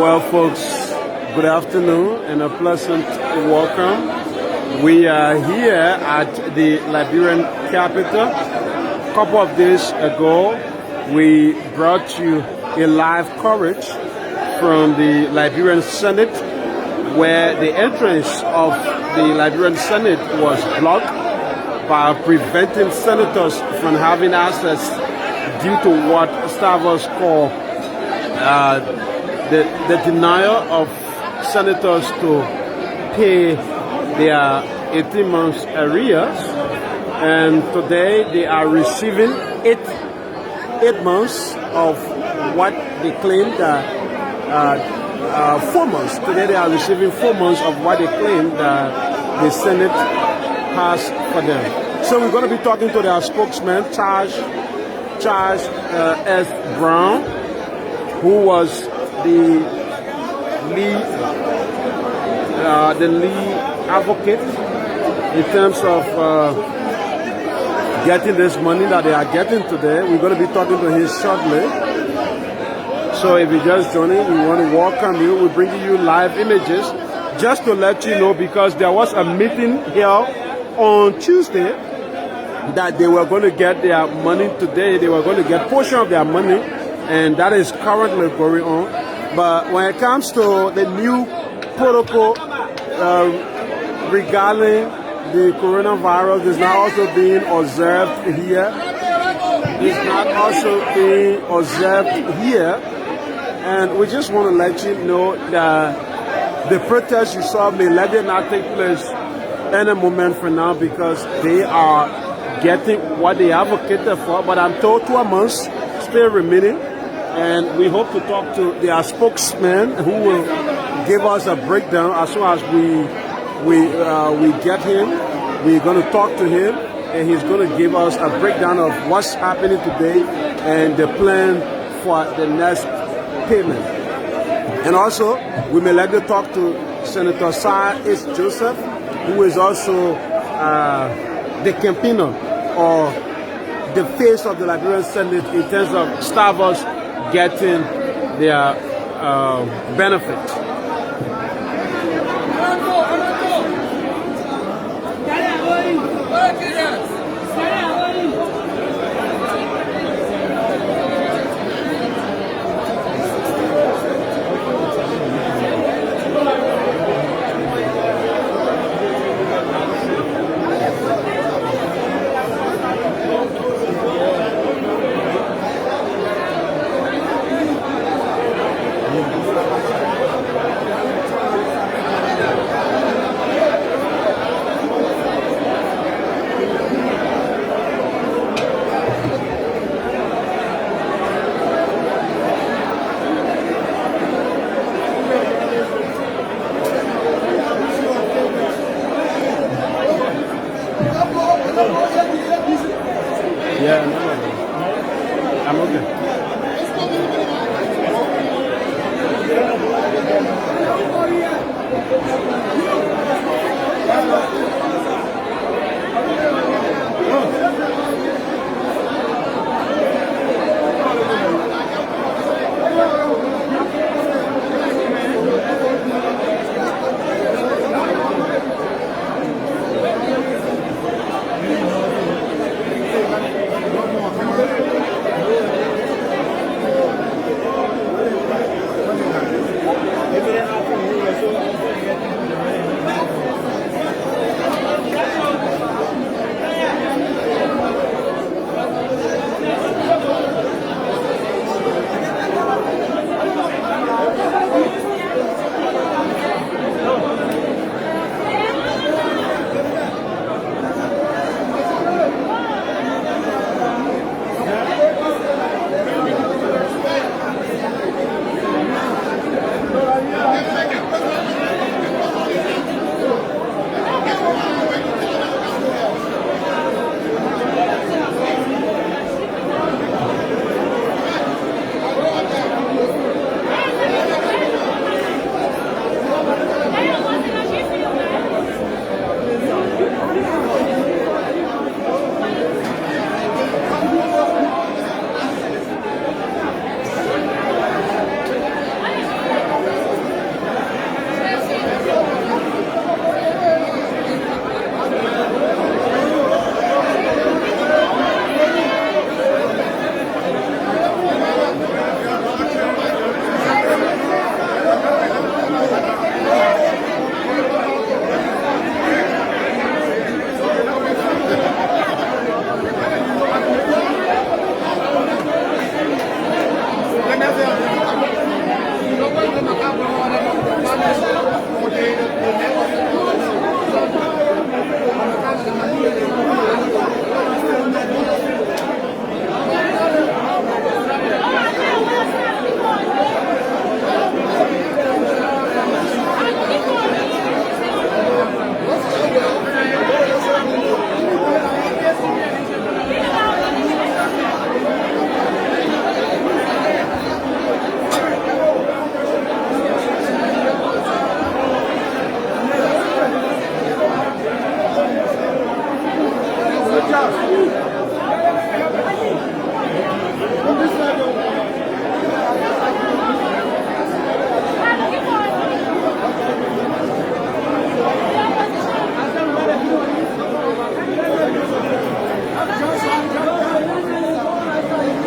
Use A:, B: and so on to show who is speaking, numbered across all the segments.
A: Well, folks, good afternoon and a pleasant welcome. We are here at the Liberian Capitol. A couple of days ago, we brought you a live coverage from the Liberian Senate, where the entrance of the Liberian Senate was blocked by preventing senators from having access due to what Stavros call the denial of senators to pay their 18 months arrears. And today they are receiving eight months of what they claim that 4 months. Today they are receiving 4 months of what they claim that the Senate has for them. So we're going to be talking to their spokesman, Charles S. Brown, who was the lead advocate in terms of getting this money that they are getting today. We're going to be talking to him shortly. So if you're just joining, we want to welcome you. We're bringing you live images just to let you know, because there was a meeting here on Tuesday that they were going to get their money today. They were going to get a portion of their money, and that is currently going on. But when it comes to the new protocol regarding the coronavirus, is not also being observed here. It's not also being observed here. And we just want to let you know that the protest you saw may likely not take place any moment from now, because they are getting what they advocated for. But I'm told 2 months still remaining. And we hope to talk to their spokesman, who will give us a breakdown as soon as we get him. We're going to talk to him, and he's going to give us a breakdown of what's happening today and the plan for the next payment. And also, we may like to talk to Senator Sir H. Joseph, who is also the campaigner or the face of the Liberian Senate in terms of Stavros getting their benefit. Yeah, no, I'm okay.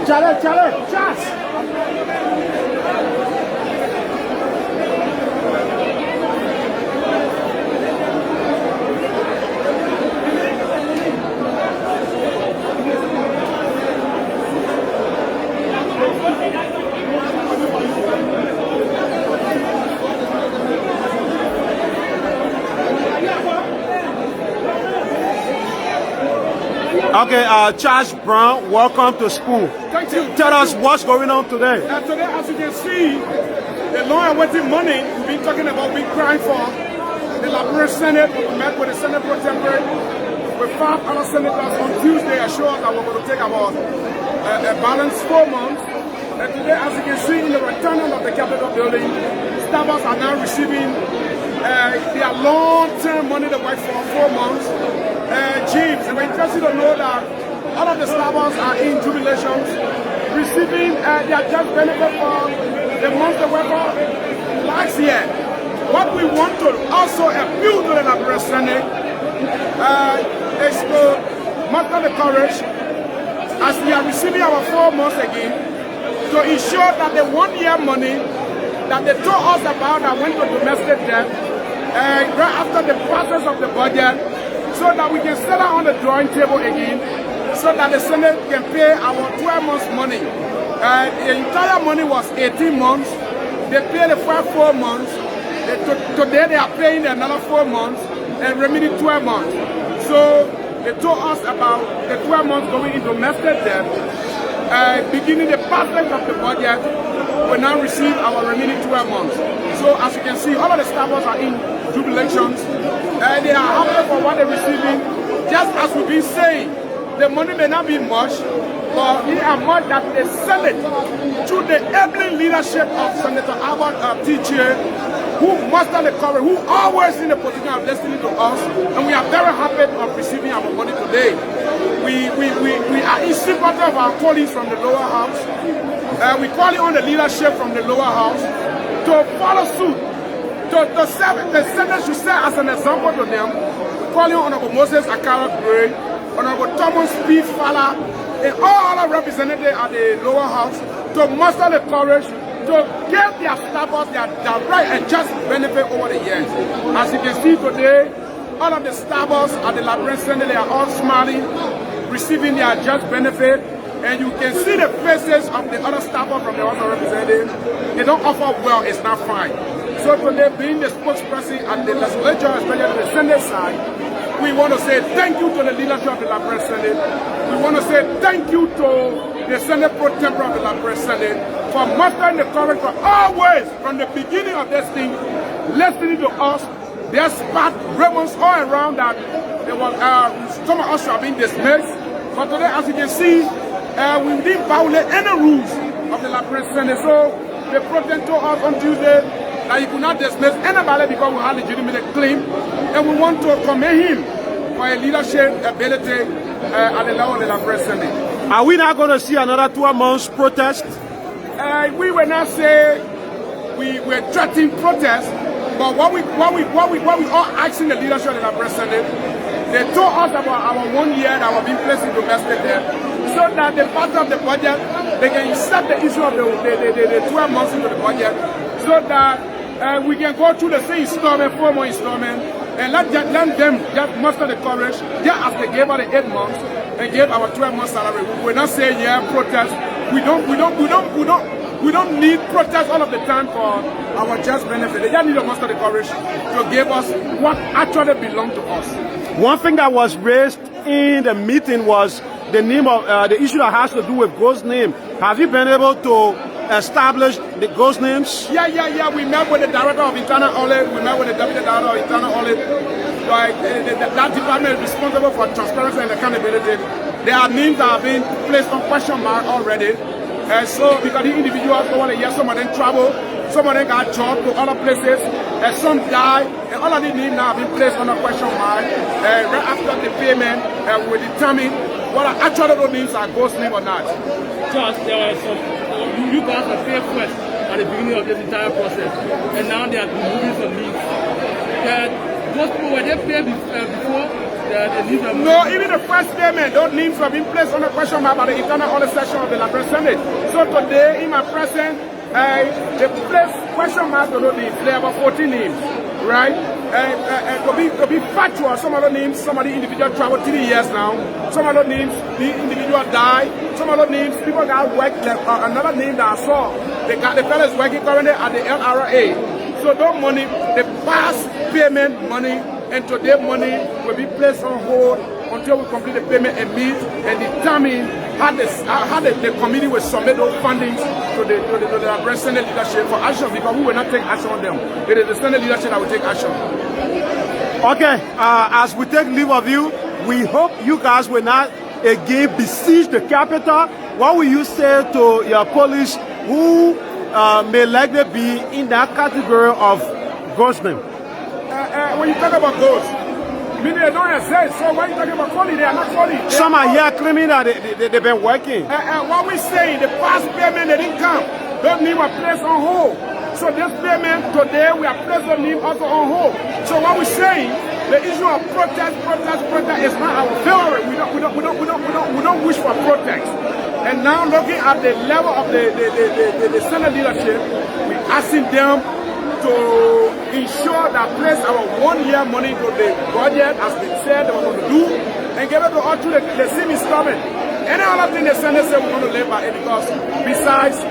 A: Challenge, Charles. Okay, Charles Brown, welcome to school.
B: Thank you.
A: Tell us what's going on today.
B: Today, as you can see, the long-awaited money we've been talking about, we've been crying for. The Liberian Senate, we met with the Senate Pro Tempore, with 5 other senators on Tuesday, assured us that we're going to take about a balanced 4 months. And today, as you can see in the return of the Capitol building, staffers are now receiving their long-term money they work for 4 months. James, and we're interested to know that all of the staffers are in jubilations, receiving their just benefit for the months they work for last year. What we want to also appeal to the Liberia Senate is to muster the courage as we are receiving our 4 months again to ensure that the 1 year money that they told us about that went to domestic debt right after the process of the budget, so that we can settle on the drawing table again, so that the Senate can pay our 12 months money. The entire money was 18 months. They paid the first 4 months. Today they are paying another 4 months and remaining 12 months. So they told us about the 12 months going into domestic debt. Beginning the process of the budget, we now receive our remaining 12 months. So as you can see, all of the staffers are in jubilations. They are happy for what they're receiving. Just as we've been saying, the money may not be much, but it is much that the Senate, through the able leadership of Senator Albert Teacher, who mustered the courage, who always in the position of listening to us, and we are very happy of receiving our money today. We are in sympathy of our colleagues from the lower house. We call on the leadership from the lower house to follow suit. The Senate should serve as an example to them. We call on Honorable Moses Akara Gray, Honorable Thomas P. Fowler, and all our representatives at the lower house to muster the courage to give their staffers their right and just benefit over the years. As you can see today, all of the staffers at the Liberian Senate, they are all smiling, receiving their just benefit. And you can see the faces of the other staffers from the House of Representatives. They don't offer well, it's not fine. So today, being the spokesperson at the legislature, especially the Senate side, we want to say thank you to the leadership of the Liberian Senate. We want to say thank you to the Senate Pro Tempore of the Liberian Senate for mustering the courage for always, from the beginning of this thing, listening to us. There's bad rumors all around that there was, some of us have been dismissed. But today, as you can see, we didn't violate any rules of the Liberian Senate. So the President told us on Tuesday that he could not dismiss anybody because we had legitimate claim, and we want to commend him for a leadership ability at the level of the Liberian Senate.
A: Are we not going to see another 12 months protest?
B: We will not say we were threatening protest, but what we all asking the leadership of the Liberian Senate, they told us about our 1 year that was being placed in domestic debt, so that the part of the budget, they can insert the issue of the 12 months into the budget, so that we can go through the same installment, 4 more installment, and let them just muster the courage, just as they gave us the 8 months and gave our 12 months salary. We will not say yeah, protest. We don't need protest all of the time for our just benefit. They just need to muster the courage to give us what actually belongs to us.
A: One thing that was raised in the meeting was the name of the issue that has to do with ghost name. Have you been able to establish the ghost names?
B: Yeah. We met with the director of internal audit. We met with the deputy director of internal audit. Like that department is responsible for transparency and accountability. There are names that have been placed on question mark already. So because the individuals over the years, some of them travel, some of them got jobs to other places, and some died, and all of these names now have been placed on a question mark. Right after the payment, we determine whether actually those names are ghost name or not.
C: Charles, there were some, you guys were paid first at the beginning of this entire process, and now they are removing some names. Those people, were they paid before?
B: No, even the first payment, those names have been placed on the question mark by the internal audit section of the Liberian Senate. So today, in my presence, they placed question mark to those names. There are about 14 names, right? To be factual, some of the names, some of the individuals traveled 3 years now. Some of the names, the individual died. Some of the names, people got work. Another name that I saw, the fellow is working currently at the LRA. So that money, the past payment money and today money will be placed on hold until we complete the payment and meet and determine how the committee will submit those fundings to the Senate leadership for action, because we will not take action on them. It is the Senate leadership that will take action.
A: Okay, as we take leave of you, we hope you guys will not again besiege the Capitol. What will you say to your colleagues who may likely be in that category of ghosting?
B: When you talk about ghosts, meaning they don't exist, so why are you talking about calling? They are not calling.
A: Some are here claiming that they've been working.
B: What we saying, the past payment, they didn't come. Those names were placed on hold. So this payment today, we have placed those names also on hold. So what we're saying, the issue of protest is not our favorite. We don't wish for protest. And now looking at the level of the Senate leadership, we're asking them to ensure that place our 1 year money to the budget as they said they were going to do, and give it to us through the civil government. Any other thing the Senate said we're going to live by it, because besides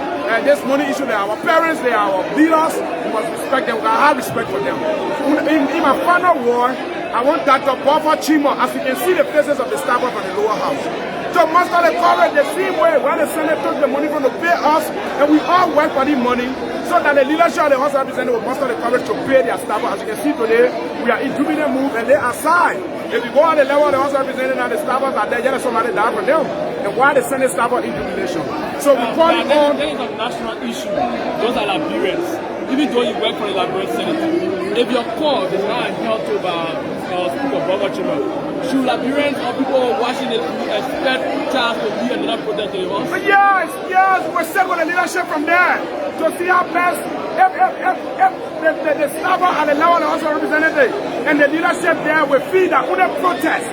B: this money issue, they are our parents, they are our leaders, we must respect them, we have respect for them. In my final word, I want Dr. Buffer Chimo, as you can see the faces of the staff from the lower house, to muster the courage the same way when the Senate took the money from to pay us, and we all work for the money, so that the leadership of the House of Representatives will muster the courage to pay their staff. As you can see today, we are in jubilant move and they are signed. If you go at the level of the House of Representatives and the staffers are there, yet somebody died for them. And why the Senate staff are in jubilation? So we call it on.
C: There is a national issue. Those are Liberians. Even though you work for the Liberian Senate, if your cause is not held to by Speaker Baba Chima, should Liberians or people watching it expect Charles to lead another protest to the house?
B: Yes, we're set with the leadership from there to see how best if the staffer at the level of the House of Representatives and the leadership there will feel that when they protest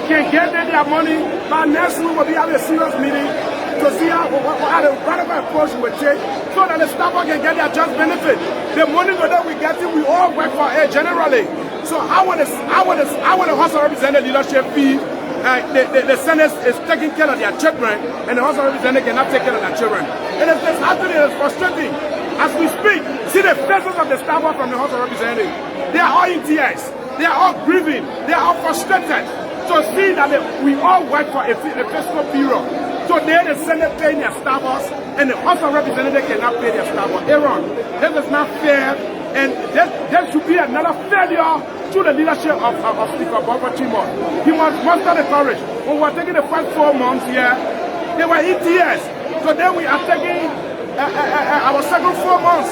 B: can get their money, by next week we'll be having a serious meeting to see how the radical approach we will take so that the staffer can get their just benefit. The money that we get, we all work for it generally. So how will the House of Representatives leadership feel the Senate is taking care of their children and the House of Representatives cannot take care of their children? It is disheartening, it is frustrating. As we speak, see the faces of the staff from the House of Representatives. They are all in tears. They are all grieving. They are all frustrated to see that we all work for a fiscal period. Today the Senate paying their staffers and the House of Representatives cannot pay their staffers. Aaron, this is not fair, and there should be another failure to the leadership of Speaker Baba Chimo. He must muster the courage. When we were taking the first 4 months here, they were in tears. Today we are taking our second 4 months.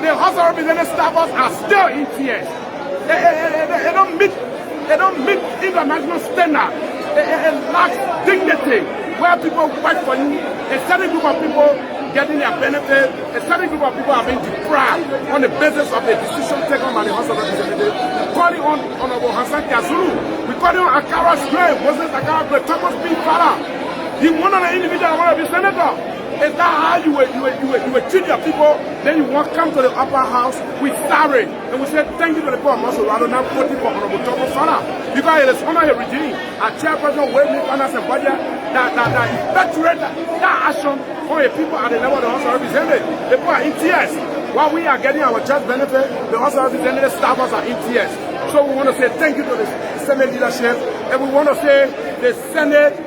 B: The House of Representatives staffers are still in tears. They don't meet international standard. It lacks dignity. Where people work for you, a certain group of people getting their benefit, a certain group of people are being deprived on the basis of the decision taken by the House of Representatives. Calling on Honorable Hassan Kazulu, we calling on Akara's grave, Moses Akara's grave, Thomas B. Farah. He one of the individuals want to be senator. Is that how you will treat your people? Then you want to come to the upper house with sorry. And we say thank you to the poor muscle rather than voting for Honorable Thomas Farah. Because it is under your regime. Our chairperson will make finance and budget that effectuate that action for the people at the level of the House of Representatives. The people are in tears. While we are getting our just benefit, the House of Representatives staffers are in tears. So we want to say thank you to the Senate leadership. And we want to say the Senate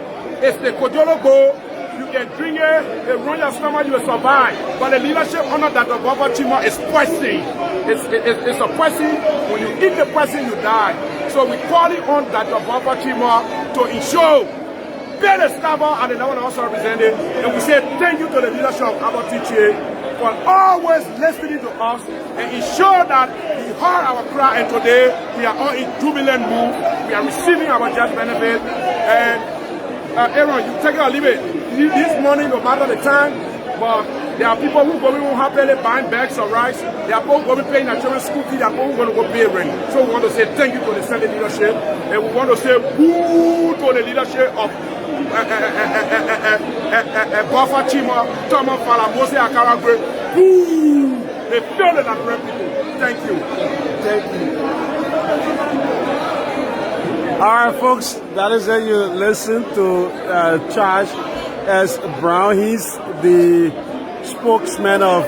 B: is the Kojolo Go. You can drink it, run your stomach, you will survive. But the leadership under Dr. Baba Chima is poison. It's a poison. When you eat the poison, you die. So we call it on Dr. Baba Chima to ensure pay the staffer and the level of House of Representatives. And we say thank you to the leadership of Abba TTA for always listening to us and ensure that we heard our cry. And today we are all in jubilant mood. We are receiving our just benefit. And Aaron, you take it or leave it. This morning, no matter the time, but There are people who going to happily buying bags of rice. There are people who going to pay their children's school fees. There are people who going to go pay rent. So we want to say thank you to the Senate leadership, and we want to say boo to the leadership of Buffer Chima, Thomas Fala, Mose Akaragwe. Boo! They failed the Liberian people. Thank you.
A: Thank you. All right, folks, that is how you listen to Charles S. Brown. He's the spokesman of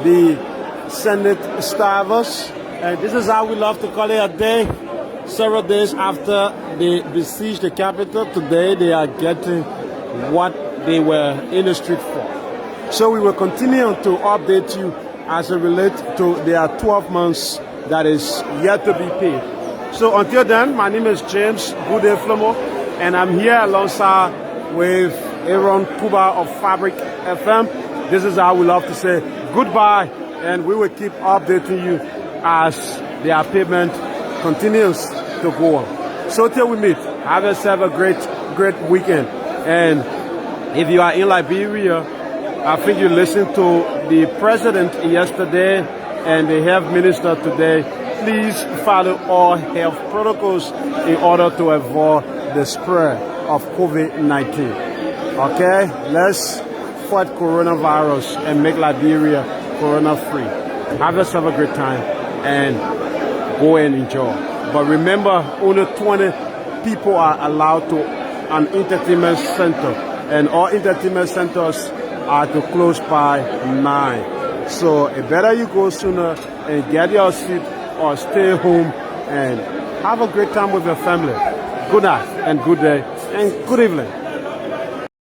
A: the Senate staffers. And this is how we love to call it a day. Several days after they besieged the Capitol, today they are getting what they were in the street for. So we will continue to update you as it relates to their 12 months that is yet to be paid. So until then, my name is James Good Flomo, and I'm here alongside with Aaron Kuba of Fabric FM. This is how we love to say goodbye, and we will keep updating you as their payment continues to go on. So till we meet, have yourself a great weekend. And if you are in Liberia, I think you listened to the president yesterday and the health minister today. Please follow all health protocols in order to avoid the spread of COVID-19. Okay, let's fight coronavirus and make Liberia corona-free. Have yourself a great time and go and enjoy. But remember, only 20 people are allowed to an entertainment center, and all entertainment centers are to close by 9. So it better you go sooner and get your seat or stay home and have a great time with your family. Good night and good day and good evening.